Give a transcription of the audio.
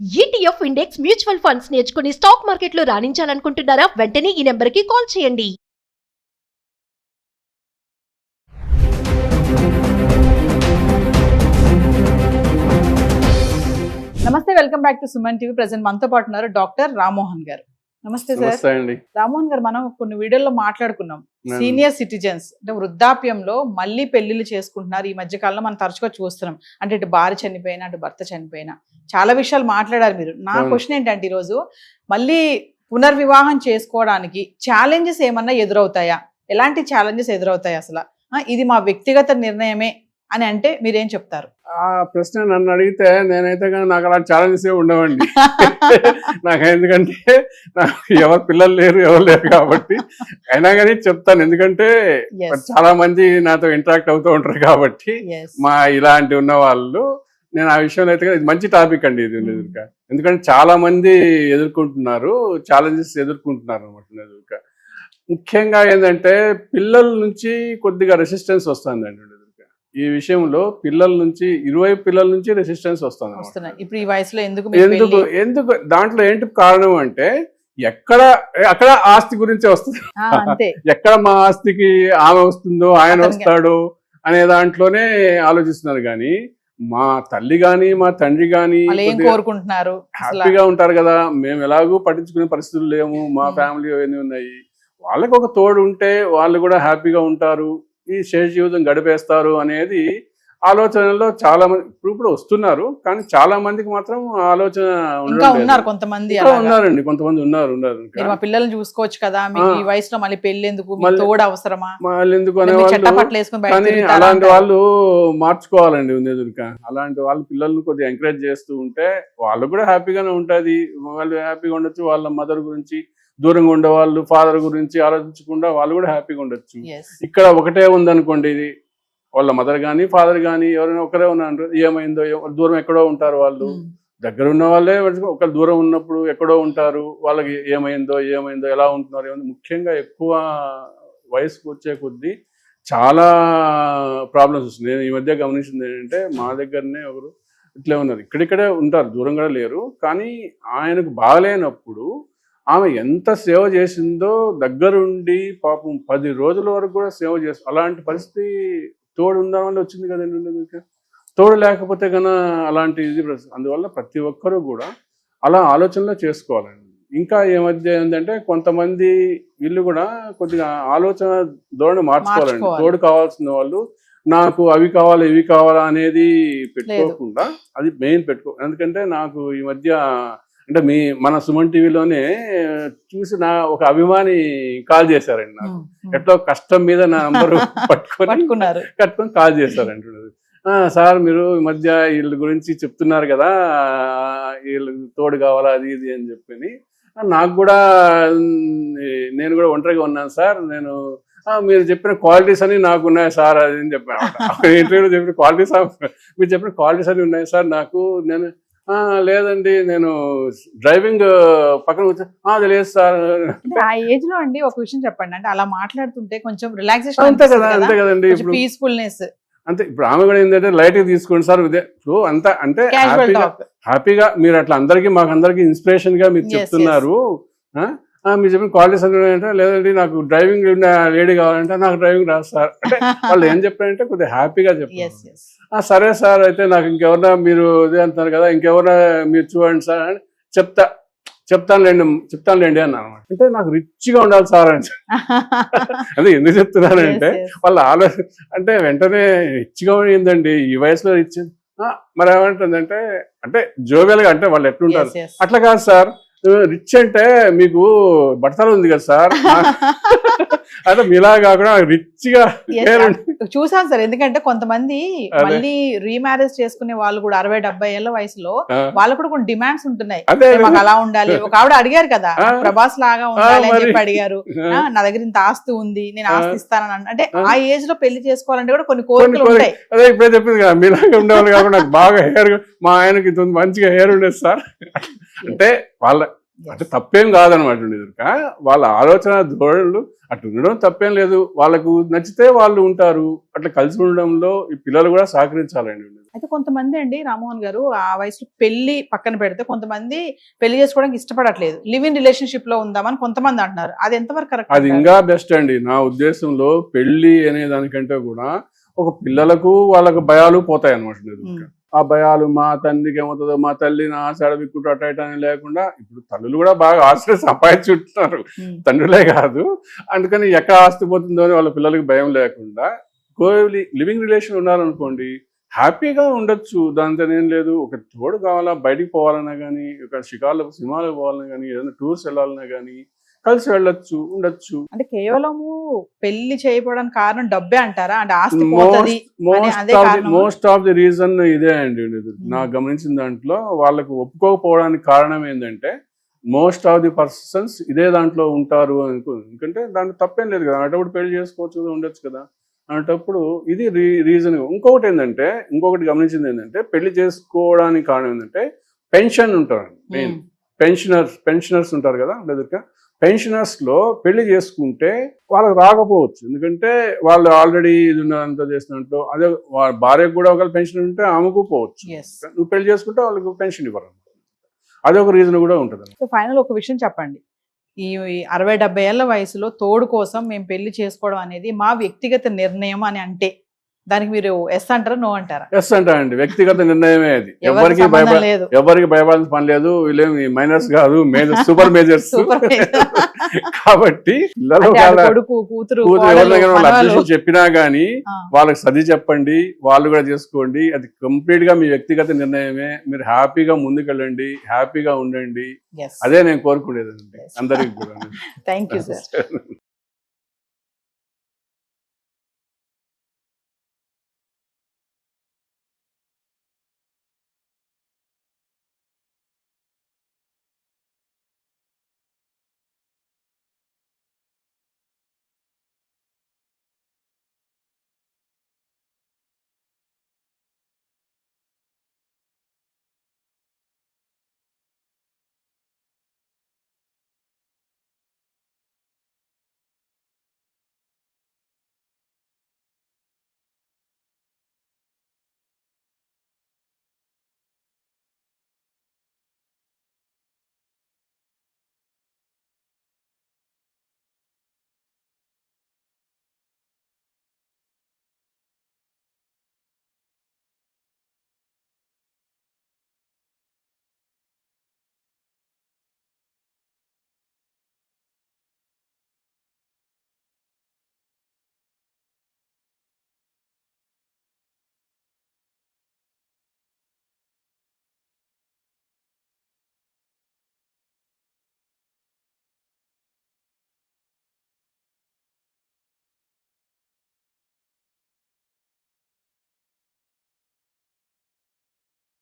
ETF index mutual funds నేర్చుకుని stock మార్కెట్లో రాణించాలనుకుంటున్నారా? వెంటనే ఈ నెంబర్కి కాల్ చేయండి. నమస్తే, welcome back to Suman TV. Present మనతో పాటు ఉన్నారు డాక్టర్ రామ్మోహన్ గారు. నమస్తే సార్. రామ్మోహన్ గారు, మనం కొన్ని వీడియోలో మాట్లాడుకున్నాం సీనియర్ సిటిజన్స్ అంటే వృద్ధాప్యంలో మళ్ళీ పెళ్లిళ్ళు చేసుకుంటున్నారు. ఈ మధ్య కాలంలో మనం తరచుగా చూస్తున్నాం. అంటే ఇటు భార్య చనిపోయినా అటు భర్త చనిపోయినా చాలా విషయాలు మాట్లాడారు మీరు. నా క్వశ్చన్ ఏంటంటే, ఈరోజు మళ్ళీ పునర్వివాహం చేసుకోవడానికి ఛాలెంజెస్ ఏమన్నా ఎదురవుతాయా? ఎలాంటి ఛాలెంజెస్ ఎదురవుతాయి అసలు? ఇది మా వ్యక్తిగత నిర్ణయమే అని అంటే మీరేం చెప్తారు? ఆ ప్రశ్న నన్ను అడిగితే నేనైతే కానీ నాకు అలా ఛాలెంజెస్ ఉండవండి. నాకు ఎందుకంటే నాకు ఎవరు పిల్లలు లేరు, ఎవరు లేరు కాబట్టి అయినా కానీ చెప్తాను. ఎందుకంటే చాలా మంది నాతో ఇంటరాక్ట్ అవుతూ ఉంటారు కాబట్టి మా ఇలాంటి ఉన్న వాళ్ళు, నేను ఆ విషయంలో అయితే ఇది మంచి టాపిక్ అండి ఇది. ఎందుకంటే చాలా మంది ఎదుర్కొంటున్నారు, ఛాలెంజెస్ ఎదుర్కొంటున్నారు అనమాట. ముఖ్యంగా ఏంటంటే పిల్లల నుంచి కొద్దిగా రెసిస్టెన్స్ వస్తుందండి. ఈ విషయంలో పిల్లల నుంచి, ఇరువైపు పిల్లల నుంచి రెసిస్టెన్స్ వస్తుంది. ఇప్పుడు ఈ వయసులో ఎందుకు దాంట్లో ఏంటి కారణం అంటే, అక్కడ ఆస్తి గురించే వస్తుంది. ఎక్కడ మా ఆస్తికి ఆమె వస్తుందో ఆయన వస్తాడో అనే దాంట్లోనే ఆలోచిస్తున్నారు. కానీ మా తల్లి గాని మా తండ్రి గాని కోరుకుంటున్నారు, హ్యాపీగా ఉంటారు కదా. మేము ఎలాగూ పట్టించుకునే పరిస్థితులు లేము, మా ఫ్యామిలీ అవన్నీ ఉన్నాయి. వాళ్ళకి ఒక తోడు ఉంటే వాళ్ళు కూడా హ్యాపీగా ఉంటారు, ఈ శేష జీవితం గడిపేస్తారు అనేది ఆలోచనలో చాలా మంది ఇప్పుడు వస్తున్నారు. కానీ చాలా మందికి మాత్రం ఆలోచన ఉన్నారు. కొంతమంది ఉన్నారండి, కొంతమంది ఉన్నారు. మా పిల్లల్ని చూసుకోవచ్చు కదా, ఈ వయసులో మళ్ళీ పెళ్లి ఎందుకు, తోడు అవసరమా, మళ్ళీ ఎందుకు అనేవాళ్ళు. కానీ అలాంటి వాళ్ళు మార్చుకోవాలండి ఎదురుక. అలాంటి వాళ్ళు పిల్లల్ని కొద్దిగా ఎంకరేజ్ చేస్తూ ఉంటే వాళ్ళు కూడా హ్యాపీగానే ఉంటుంది. వాళ్ళు హ్యాపీగా ఉండొచ్చు. వాళ్ళ మదర్ గురించి, దూరంగా ఉండే వాళ్ళు ఫాదర్ గురించి ఆలోచించకుండా వాళ్ళు కూడా హ్యాపీగా ఉండొచ్చు. ఇక్కడ ఒకటే ఉందనుకోండి, ఇది వాళ్ళ మదర్ కానీ ఫాదర్ కానీ ఎవరైనా ఒకరే ఉన్నారు, ఏమైందో, దూరం ఎక్కడో ఉంటారు వాళ్ళు. దగ్గర ఉన్న వాళ్ళే ఒక దూరం ఉన్నప్పుడు ఎక్కడో ఉంటారు. వాళ్ళకి ఏమైందో ఎలా ఉంటున్నారు, ముఖ్యంగా ఎక్కువ వయసుకు వచ్చే కొద్దీ చాలా ప్రాబ్లమ్స్ వస్తుంది. నేను ఈ మధ్య గమనించింది ఏంటంటే, మా దగ్గరనే ఒకరు ఇట్లే ఉన్నారు. ఇక్కడిక్కడే ఉంటారు, దూరంగా లేరు. కానీ ఆయనకు బాగలేనప్పుడు ఆమె ఎంత సేవ చేసిందో దగ్గరుండి, పాపం 10 రోజుల వరకు కూడా సేవ చేస్తుంది. అలాంటి పరిస్థితి తోడు ఉందామని వచ్చింది కదండి. తోడు లేకపోతే కన్నా అలాంటి ఇది. అందువల్ల ప్రతి ఒక్కరూ కూడా అలా ఆలోచనలో చేసుకోవాలండి. ఇంకా ఈ మధ్య ఏంటంటే కొంతమంది వీళ్ళు కూడా కొద్దిగా ఆలోచన ధోరణి మార్చుకోవాలండి. తోడు కావాల్సిన వాళ్ళు నాకు అవి కావాలి ఇవి కావాలా అనేది పెట్టుకోకుండా అది మెయిన్ ఎందుకంటే నాకు ఈ మధ్య అంటే మన సుమన్ టీవీలోనే చూసి ఒక అభిమాని కాల్ చేశారండి నాకు. ఎట్లా కష్టం మీద నా నంబరు కట్టుకొని కాల్ చేశారండి. సార్ మీరు ఈ మధ్య వీళ్ళ గురించి చెప్తున్నారు కదా, వీళ్ళకి తోడు కావాలా అది ఇది అని చెప్పి. నాకు కూడా నేను కూడా ఒంటరిగా ఉన్నాను సార్, నేను మీరు చెప్పిన క్వాలిటీస్ అని నాకు ఉన్నాయి సార్ అది అని చెప్పాను. ఇంటర్వ్యూలో చెప్పిన క్వాలిటీస్, మీరు చెప్పిన క్వాలిటీస్ అని ఉన్నాయి సార్ నాకు. నేను లేదండి, నేను డ్రైవింగ్ పక్కన అది లేదు సార్. ఆ ఏజ్ లో అండి ఒక విషయం చెప్పండి, అంటే అలా మాట్లాడుతుంటే కొంచెం రిలాక్సేషన్. అంతే కదండి, ఇప్పుడు పీస్ఫుల్నెస్ అంతే. ఇప్పుడు ఆమె కూడా ఏంటంటే లైట్ గా తీసుకోండి సార్, ఇప్పుడు అంతా అంటే హ్యాపీగా మీరు అట్లా మాకు అందరికి ఇన్స్పిరేషన్ గా మీరు చెప్తున్నారు. మీరు చెప్పిన క్వాలిటీస్ అంటే లేదండి నాకు డ్రైవింగ్ లేడీ కావాలంటే నాకు డ్రైవింగ్ రాదు సార్ అంటే వాళ్ళు ఏం చెప్పారంటే కొద్దిగా హ్యాపీగా చెప్పారు. సరే సార్, అయితే నాకు ఇంకెవరన్నా మీరు ఇదే అంటున్నారు కదా, ఇంకెవరన్నా మీరు చూడండి సార్ అని చెప్తానులేండి అన్నాను. అంటే నాకు రిచ్ గా ఉండాలి సార్ అని. అదే ఎందుకు చెప్తున్నానంటే వాళ్ళ ఆలోచన అంటే వెంటనే రిచ్ గా ఏందండి ఈ వయసులో రిచ్ మరి ఏమంటుందంటే, అంటే జోవియల్ గా, అంటే వాళ్ళు ఎట్లుంటారు అట్లా కాదు సార్. రిచ్ అంటే మీకు బట్టలు ఉంది కదా సార్, అంటే మీలా కాకుండా రిచ్ గా చూసాను సార్. ఎందుకంటే కొంతమంది మళ్ళీ రీమ్యారేజ్ చేసుకునే వాళ్ళు కూడా 60-70 ఏళ్ల వయసులో వాళ్ళకు కూడా కొన్ని డిమాండ్స్ ఉంటున్నాయి. మాకు అలా ఉండాలి. ఒక ఆవిడ అడిగారు కదా, ప్రభాస్ లాగా ఉండాలి అని చెప్పి అడిగారు. నా దగ్గర ఇంత ఆస్తి ఉంది, నేను ఆస్తి ఇస్తానని. అంటే ఆ ఏజ్ లో పెళ్లి చేసుకోవాలంటే కూడా కొన్ని కోరికలు ఉంటాయి. అదే ఇప్పుడే చెప్పింది కదా, మీలాగా ఉండేవాళ్ళు కాకుండా నాకు బాగా హెయిర్, మా ఆయనకి మంచిగా హెయిర్ ఉండేది సార్. అంటే అంటే తప్పేం కాదనమాట ఎదురుక వాళ్ళ ఆలోచన ధోరణులు అటు ఉండడం తప్పేం లేదు, వాళ్ళకు నచ్చితే వాళ్ళు ఉంటారు, అట్లా కలిసి ఉండడంలో ఈ పిల్లలు కూడా సహకరించాలండి. అయితే కొంతమంది అండి రామ్మోహన్ గారు ఆ వయసులో పెళ్లి పక్కన పెడితే కొంతమంది పెళ్లి చేసుకోవడానికి ఇష్టపడట్లేదు, లివ్ ఇన్ రిలేషన్షిప్ లో ఉందామని కొంతమంది అంటున్నారు, అది ఎంతవరకు కరెక్ట్? అది ఇంకా బెస్ట్ అండి నా ఉద్దేశంలో. పెళ్లి అనే దానికంటే కూడా ఒక పిల్లలకు వాళ్ళకు భయాలు పోతాయి అనమాట. ఆ భయాలు మా తండ్రికి ఏమవుతుందో, మా తల్లి నా ఆశ అడవిక్కుంటూ అట్ట ఇట అని లేకుండా, ఇప్పుడు తల్లులు కూడా బాగా ఆస్తి సంపాదించుంటున్నారు, తండ్రులే కాదు. అందుకని ఎక్కడ ఆస్తి పోతుందో అని వాళ్ళ పిల్లలకి భయం లేకుండా లివింగ్ రిలేషన్ ఉన్నారనుకోండి, హ్యాపీగా ఉండొచ్చు. దాంతో ఏం లేదు. ఒక తోడు కావాలా, బయటికి పోవాలన్నా కానీ, ఒక షికార్లకు సినిమాలకు పోవాలన్నా కానీ, ఏదైనా టూర్స్ వెళ్ళాలన్నా కానీ కలిసి వెళ్ళొచ్చు, ఉండొచ్చు. అంటే కేవలము పెళ్లి చేయకపోవడానికి కారణం డబ్బే అంటారా? అంటే ఆస్తి పోతది అదే కారణమా? మోస్ట్ ఆఫ్ ది రీజన్ ఇదే అండి. నాకు గమనించిన దాంట్లో వాళ్ళకు ఒప్పుకోకపోవడానికి కారణం ఏంటంటే, మోస్ట్ ఆఫ్ ది పర్సన్స్ ఇదే దాంట్లో ఉంటారు అనుకో. ఎందుకంటే దాంట్లో తప్పేం లేదు కదా, అటప్పుడు పెళ్లి చేసుకోవచ్చు కదా, ఉండొచ్చు కదా అనేటప్పుడు ఇది రీజన్. ఇంకొకటి గమనించింది ఏంటంటే, పెళ్లి చేసుకోవడానికి కారణం ఏంటంటే పెన్షన్ ఉంటారు. మెయిన్ పెన్షనర్స్ ఉంటారు కదా, లేదా పెన్షనర్స్ లో పెళ్లి చేసుకుంటే వాళ్ళకి రాకపోవచ్చు. ఎందుకంటే వాళ్ళు ఆల్రెడీ ఇది ఉన్నదంతా చేసినట్టు, అదే భార్యకు కూడా ఒకవేళ పెన్షన్ ఉంటే ఆమెకు పోవచ్చు. నువ్వు పెళ్లి చేసుకుంటే వాళ్ళకి పెన్షన్ ఇవ్వరు, అదొక రీజన్ కూడా ఉంటుంది. సో ఫైనల్ ఒక విషయం చెప్పండి, ఈ 60-70 ఏళ్ల వయసులో తోడు కోసం మేము పెళ్లి చేసుకోవడం అనేది మా వ్యక్తిగత నిర్ణయం అని అంటే దానికి మీరు ఎస్ అంటారా, నో అంటారా? ఎస్ అంటారండి. వ్యక్తిగత నిర్ణయమే అది. ఎవరికి భయపడాల్సిన పని లేదు. వీళ్ళేమి మైనర్స్ కాదు, సూపర్ మేజర్స్. కాబట్టి కూతురు అడ్మిషన్ చెప్పినా గానీ వాళ్ళకి సది చెప్పండి, వాళ్ళు కూడా చేసుకోండి. అది కంప్లీట్ గా మీ వ్యక్తిగత నిర్ణయమే. మీరు హ్యాపీగా ముందుకెళ్ళండి, హ్యాపీగా ఉండండి. అదే నేను కోరుకునేదండి అందరికి కూడా. Thank you sir.